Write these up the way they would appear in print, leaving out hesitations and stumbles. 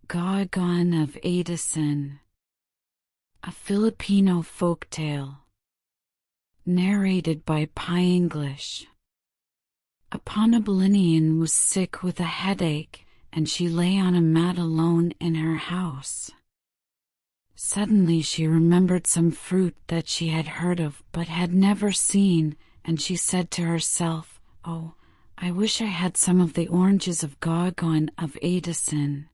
Gawigawen of Adasen, a Filipino folktale, narrated by PiEnglish. A Panabilinian was sick with a headache, and she lay on a mat alone in her house. Suddenly she remembered some fruit that she had heard of but had never seen, and she said to herself, "Oh, I wish I had some of the oranges of Gawigawen of Adasen."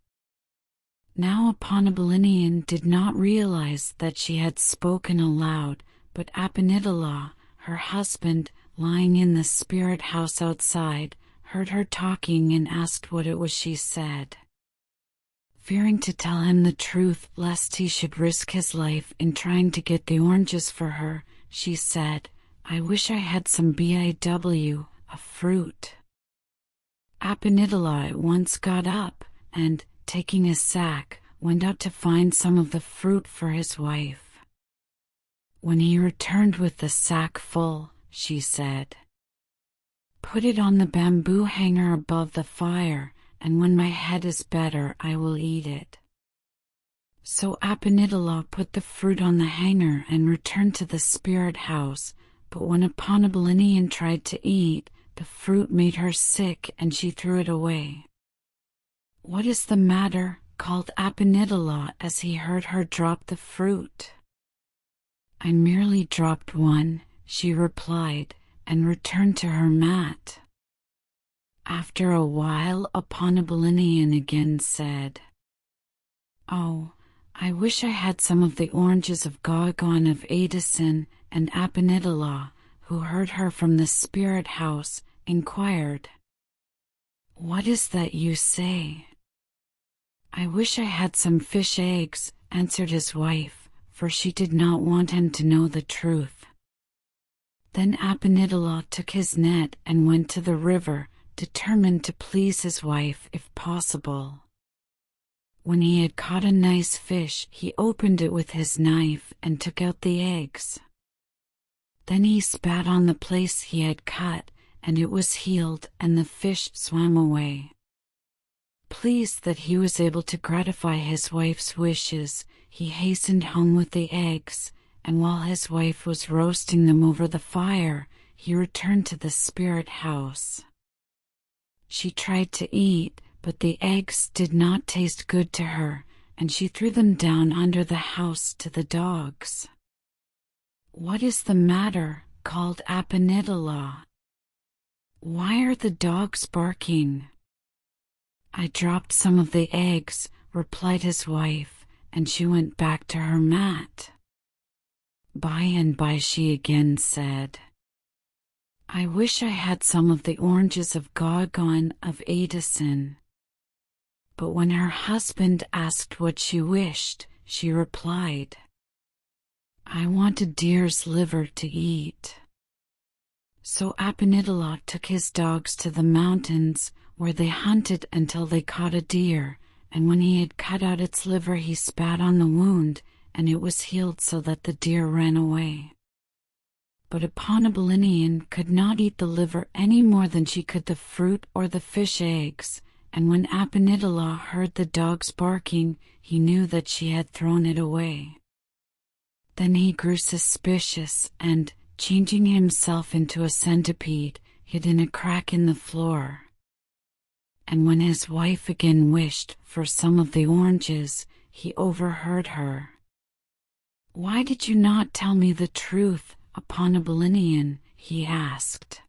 Now a Panabilinian did not realize that she had spoken aloud, but Apanidala, her husband, lying in the spirit house outside, heard her talking and asked what it was she said. Fearing to tell him the truth lest he should risk his life in trying to get the oranges for her, she said, "I wish I had some biw, a fruit." Apanidala at once got up and, taking a sack, went out to find some of the fruit for his wife. When he returned with the sack full, she said, "Put it on the bamboo hanger above the fire, and when my head is better I will eat it." So Apanidala put the fruit on the hanger and returned to the spirit house, but when a Panabilinian tried to eat, the fruit made her sick and she threw it away. "What is the matter?" called Apanidala as he heard her drop the fruit. "I merely dropped one," she replied, and returned to her mat. After a while a Panabilinian again said, "Oh, I wish I had some of the oranges of Gawigawen of Adasen," and Apanidala, who heard her from the spirit house, inquired, "What is that you say?" "I wish I had some fish eggs," answered his wife, for she did not want him to know the truth. Then Apanidala took his net and went to the river, determined to please his wife if possible. When he had caught a nice fish, he opened it with his knife and took out the eggs. Then he spat on the place he had cut, and it was healed, and the fish swam away. Pleased that he was able to gratify his wife's wishes, he hastened home with the eggs, and while his wife was roasting them over the fire, he returned to the spirit house. She tried to eat, but the eggs did not taste good to her, and she threw them down under the house to the dogs. "What is the matter?" called Apanidala. "Why are the dogs barking?" "I dropped some of the eggs," replied his wife, and she went back to her mat. By and by she again said, "I wish I had some of the oranges of Gawigawen of Adasen." But when her husband asked what she wished, she replied, "I want a deer's liver to eat." So Apanidala took his dogs to the mountains, where they hunted until they caught a deer, and when he had cut out its liver he spat on the wound, and it was healed so that the deer ran away. But a Panabilinian could not eat the liver any more than she could the fruit or the fish eggs, and when Apanidala heard the dogs barking, he knew that she had thrown it away. Then he grew suspicious and, changing himself into a centipede, hid in a crack in the floor. And when his wife again wished for some of the oranges, he overheard her. "Why did you not tell me the truth, a Panabilinian?" he asked.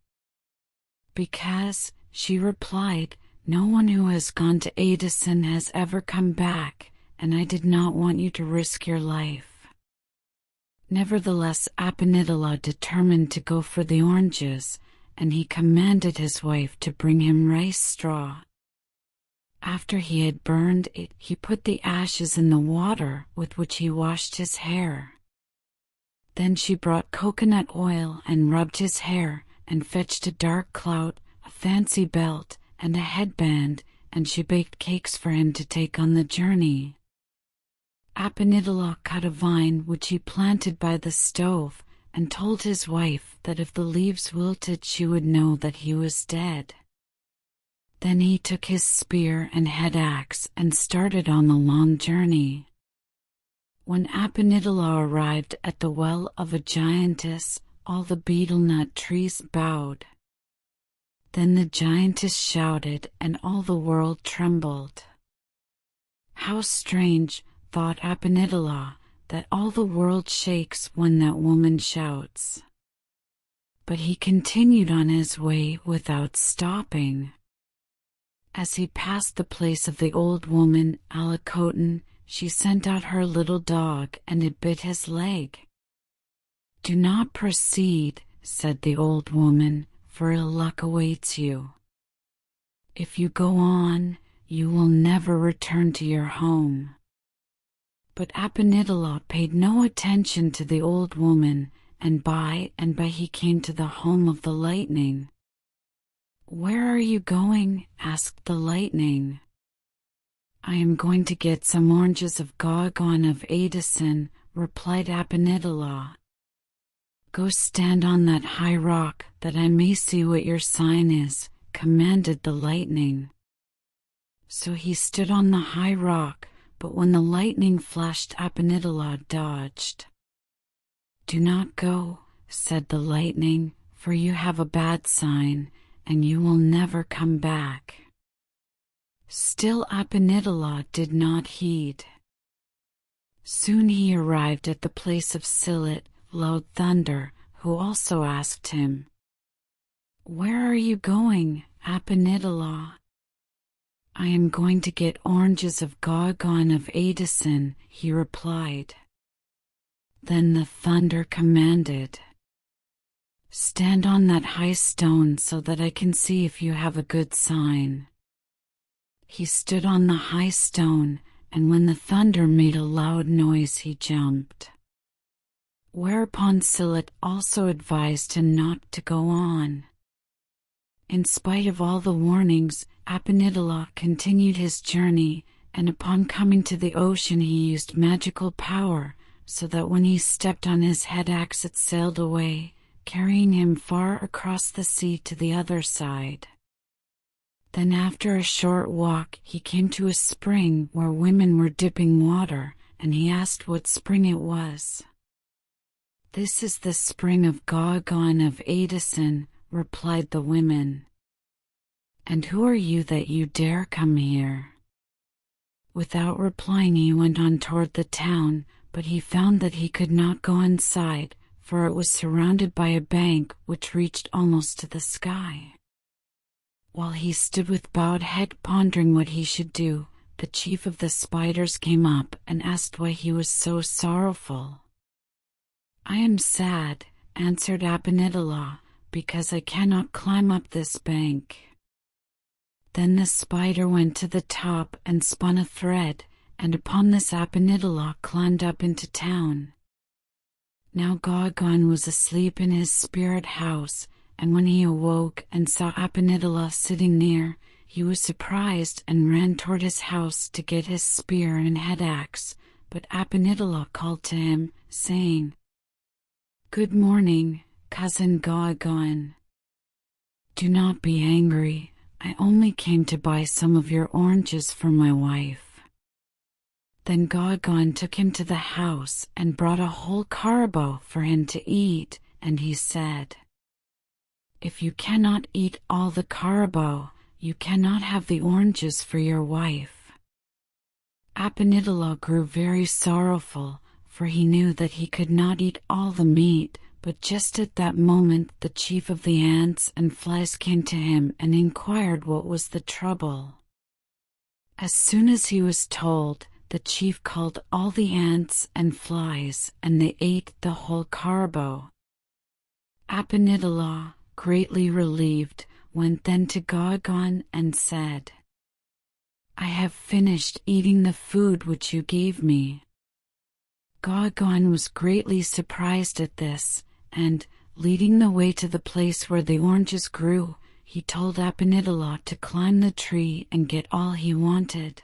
"Because," she replied, "no one who has gone to Adasen has ever come back, and I did not want you to risk your life." Nevertheless, Apanidala determined to go for the oranges, and he commanded his wife to bring him rice straw. After he had burned it, he put the ashes in the water with which he washed his hair. Then she brought coconut oil and rubbed his hair, and fetched a dark clout, a fancy belt, and a headband, and she baked cakes for him to take on the journey. Apanidala cut a vine which he planted by the stove, and told his wife that if the leaves wilted she would know that he was dead. Then he took his spear and head axe and started on the long journey. When Apenidala arrived at the well of a giantess, all the betel nut trees bowed. Then the giantess shouted, and all the world trembled. How strange, thought Apenidala, that all the world shakes when that woman shouts. But he continued on his way without stopping. As he passed the place of the old woman, Alakotan, she sent out her little dog and it bit his leg. "Do not proceed," said the old woman, "for ill luck awaits you. If you go on, you will never return to your home." But Apenidala paid no attention to the old woman, and by he came to the home of the lightning. "Where are you going?" asked the lightning. "I am going to get some oranges of Gawigawen of Adasen," replied Apenidala. "Go stand on that high rock, that I may see what your sign is," commanded the lightning. So he stood on the high rock, but when the lightning flashed, Apenidala dodged. "Do not go," said the lightning, "for you have a bad sign, and you will never come back." Still Apenidala did not heed. Soon he arrived at the place of Silit, Loud Thunder, who also asked him, "Where are you going, Apenidala?" "I am going to get oranges of Gawigawen of Adasen," he replied. Then the thunder commanded, "Stand on that high stone so that I can see if you have a good sign." He stood on the high stone, and when the thunder made a loud noise, he jumped. Whereupon Silit also advised him not to go on. In spite of all the warnings, Apenidala continued his journey, and upon coming to the ocean he used magical power, so that when he stepped on his head axe it sailed away, carrying him far across the sea to the other side. Then after a short walk he came to a spring where women were dipping water, and he asked what spring it was. "This is the spring of Gawigawen of Adasen," replied the women. "And who are you that you dare come here?" Without replying he went on toward the town, but he found that he could not go inside, for it was surrounded by a bank which reached almost to the sky. While he stood with bowed head pondering what he should do, the chief of the spiders came up and asked why he was so sorrowful. "I am sad," answered Apenidala, "because I cannot climb up this bank." Then the spider went to the top and spun a thread, and upon this Apenidala climbed up into town. Now Gawigawen was asleep in his spirit house, and when he awoke and saw Apenidala sitting near, he was surprised and ran toward his house to get his spear and head axe, but Apenidala called to him, saying, "Good morning, cousin Gawigawen. Do not be angry, I only came to buy some of your oranges for my wife." Then Gawigawen took him to the house and brought a whole carabao for him to eat, and he said, "If you cannot eat all the carabao, you cannot have the oranges for your wife." Apenidala grew very sorrowful, for he knew that he could not eat all the meat, but just at that moment the chief of the ants and flies came to him and inquired what was the trouble. As soon as he was told, the chief called all the ants and flies, and they ate the whole carabao. Apenidala, greatly relieved, went then to Gawigawen and said, "I have finished eating the food which you gave me." Gawigawen was greatly surprised at this, and, leading the way to the place where the oranges grew, he told Apenidala to climb the tree and get all he wanted.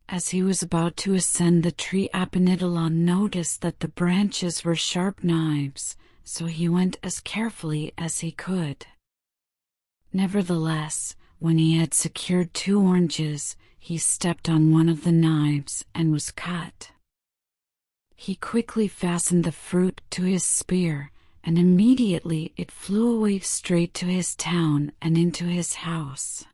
As he was about to ascend the tree, Apenidala noticed that the branches were sharp knives, so he went as carefully as he could. Nevertheless, when he had secured 2 oranges, he stepped on one of the knives and was cut. He quickly fastened the fruit to his spear, and immediately it flew away straight to his town and into his house.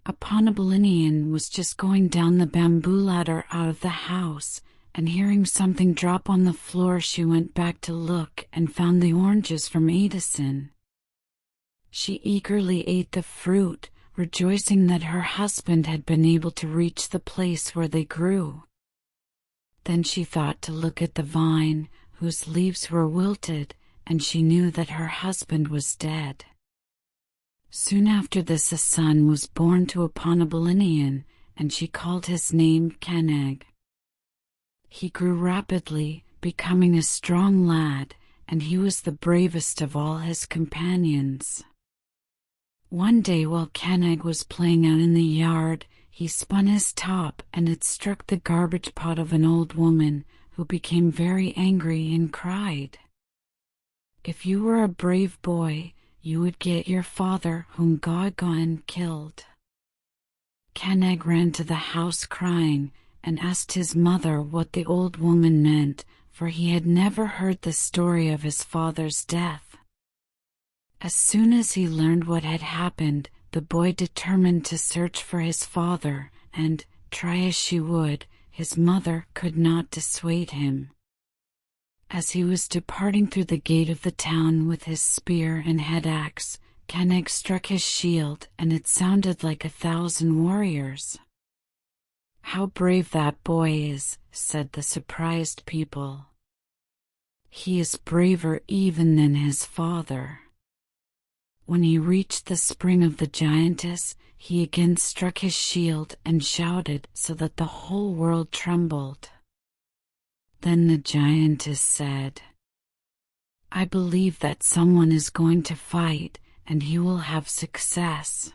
A Ponabulinian was just going down the bamboo ladder out of the house, and hearing something drop on the floor, she went back to look and found the oranges from Adasen. She eagerly ate the fruit, rejoicing that her husband had been able to reach the place where they grew. Then she thought to look at the vine, whose leaves were wilted, and she knew that her husband was dead. Soon after this a son was born to a Ponabulinian, and she called his name Keneg. He grew rapidly, becoming a strong lad, and he was the bravest of all his companions. One day while Keneg was playing out in the yard, he spun his top and it struck the garbage pot of an old woman, who became very angry and cried, "If you were a brave boy, you would get your father whom Gawigawen killed." Keneg ran to the house crying and asked his mother what the old woman meant, for he had never heard the story of his father's death. As soon as he learned what had happened, the boy determined to search for his father, and, try as she would, his mother could not dissuade him. As he was departing through the gate of the town with his spear and head axe, Keneg struck his shield, and it sounded like 1,000 warriors. "How brave that boy is," said the surprised people. "He is braver even than his father." When he reached the spring of the giantess, he again struck his shield and shouted so that the whole world trembled. Then the giantess said, "I believe that someone is going to fight, and he will have success."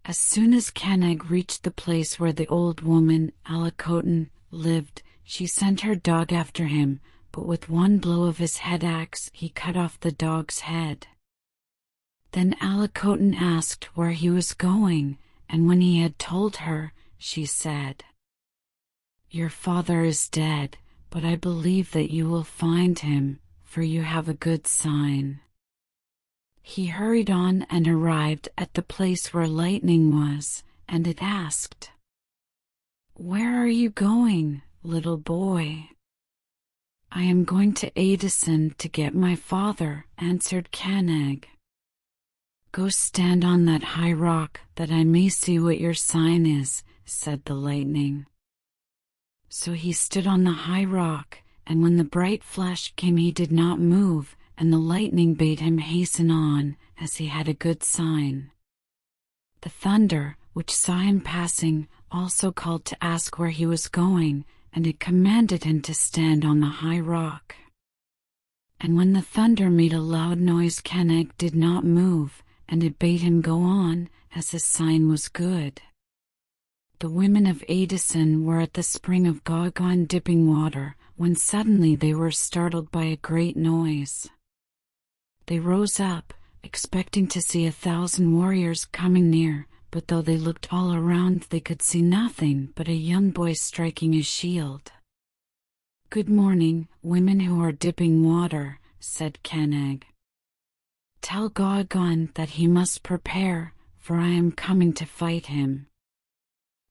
As soon as Keneg reached the place where the old woman, Alakotin, lived, she sent her dog after him, but with one blow of his head axe he cut off the dog's head. Then Alakotin asked where he was going, and when he had told her, she said, "Your father is dead, but I believe that you will find him, for you have a good sign." He hurried on and arrived at the place where lightning was, and it asked, "Where are you going, little boy?" "I am going to Adasen to get my father," answered Keneg. "Go stand on that high rock, that I may see what your sign is," said the lightning. So he stood on the high rock, and when the bright flash came he did not move, and the lightning bade him hasten on, as he had a good sign. The thunder, which saw him passing, also called to ask where he was going, and it commanded him to stand on the high rock. And when the thunder made a loud noise, Keneg did not move, and it bade him go on, as his sign was good. The women of Adasen were at the spring of Gawigawen dipping water, when suddenly they were startled by a great noise. They rose up, expecting to see 1,000 warriors coming near, but though they looked all around they could see nothing but a young boy striking his shield. "Good morning, women who are dipping water," said Keneg. "Tell Gawigawen that he must prepare, for I am coming to fight him."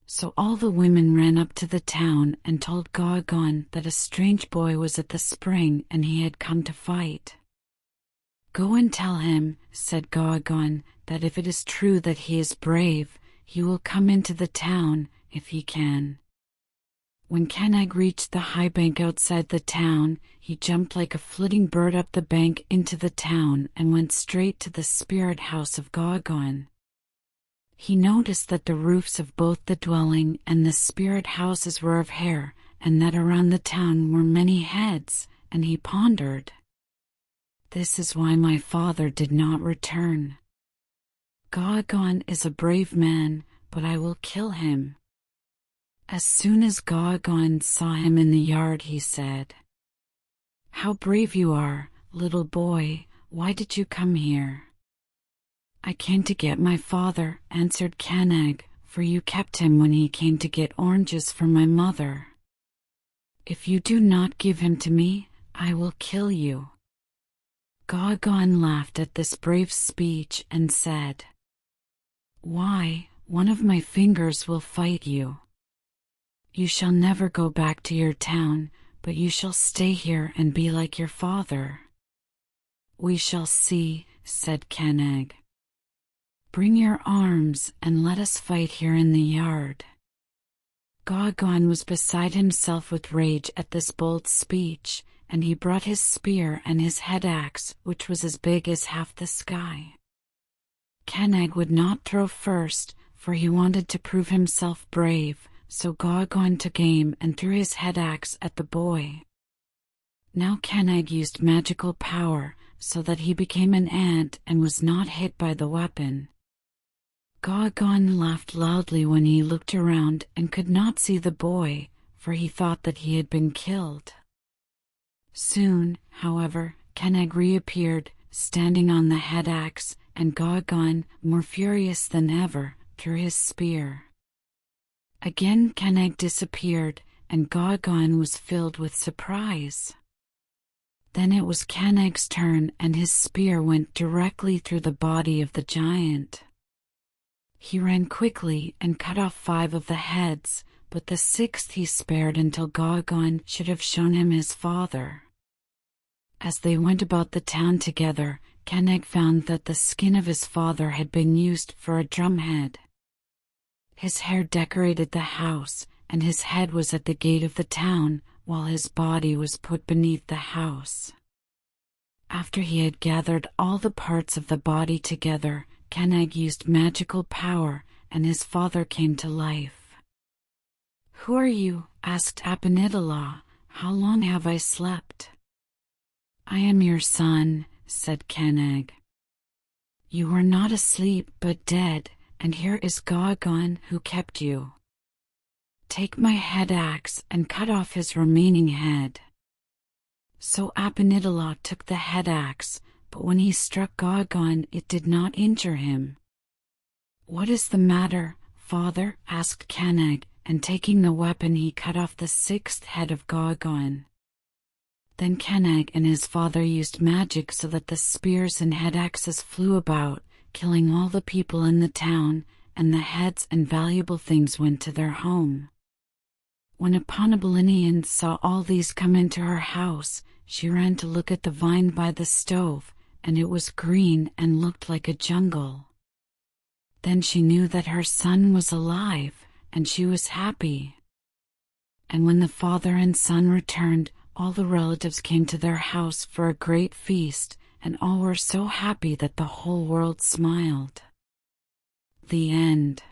So all the women ran up to the town and told Gawigawen that a strange boy was at the spring and he had come to fight. "Go and tell him," said Gawigawen, "that if it is true that he is brave, he will come into the town, if he can." When Keneg reached the high bank outside the town, he jumped like a flitting bird up the bank into the town and went straight to the spirit house of Gawigawen. He noticed that the roofs of both the dwelling and the spirit houses were of hair, and that around the town were many heads, and he pondered, "This is why my father did not return. Gawigawen is a brave man, but I will kill him." As soon as Gawigawen saw him in the yard, he said, "How brave you are, little boy! Why did you come here?" I came to get my father, answered Canag, for you kept him when he came to get oranges for my mother. If you do not give him to me, I will kill you. Gawigawen laughed at this brave speech and said, Why, one of my fingers will fight you. You shall never go back to your town, but you shall stay here and be like your father. We shall see, said Canag. Bring your arms and let us fight here in the yard. Gawigawen was beside himself with rage at this bold speech, and he brought his spear and his head axe, which was as big as half the sky. Canag would not throw first, for he wanted to prove himself brave, so Gawigawen took aim and threw his head axe at the boy. Now Canag used magical power, so that he became an ant and was not hit by the weapon. Gawigawen laughed loudly when he looked around and could not see the boy, for he thought that he had been killed. Soon, however, Canag reappeared, standing on the head axe, and Gawigawen, more furious than ever, threw his spear. Again Canag disappeared, and Gawigawen was filled with surprise. Then it was Canag's turn, and his spear went directly through the body of the giant. He ran quickly and cut off 5 of the heads, but the 6th he spared until Gawigawen should have shown him his father. As they went about the town together, Canag found that the skin of his father had been used for a drumhead. His hair decorated the house, and his head was at the gate of the town, while his body was put beneath the house. After he had gathered all the parts of the body together, Canag used magical power, and his father came to life. "Who are you?" asked Apenidalah. "How long have I slept?" "I am your son," said Canag. "You were not asleep but dead, and here is Gawigawen who kept you. Take my head axe and cut off his remaining head." So Apenidalah took the head axe, but when he struck Gawigawen it did not injure him. "What is the matter, father?" asked Canag, and taking the weapon he cut off the 6th head of Gawigawen. Then Canag and his father used magic so that the spears and head axes flew about, killing all the people in the town, and the heads and valuable things went to their home. When Apenidalah saw all these come into her house, she ran to look at the vine by the stove, and it was green and looked like a jungle. Then she knew that her son was alive, and she was happy. And when the father and son returned, all the relatives came to their house for a great feast, and all were so happy that the whole world smiled. The end.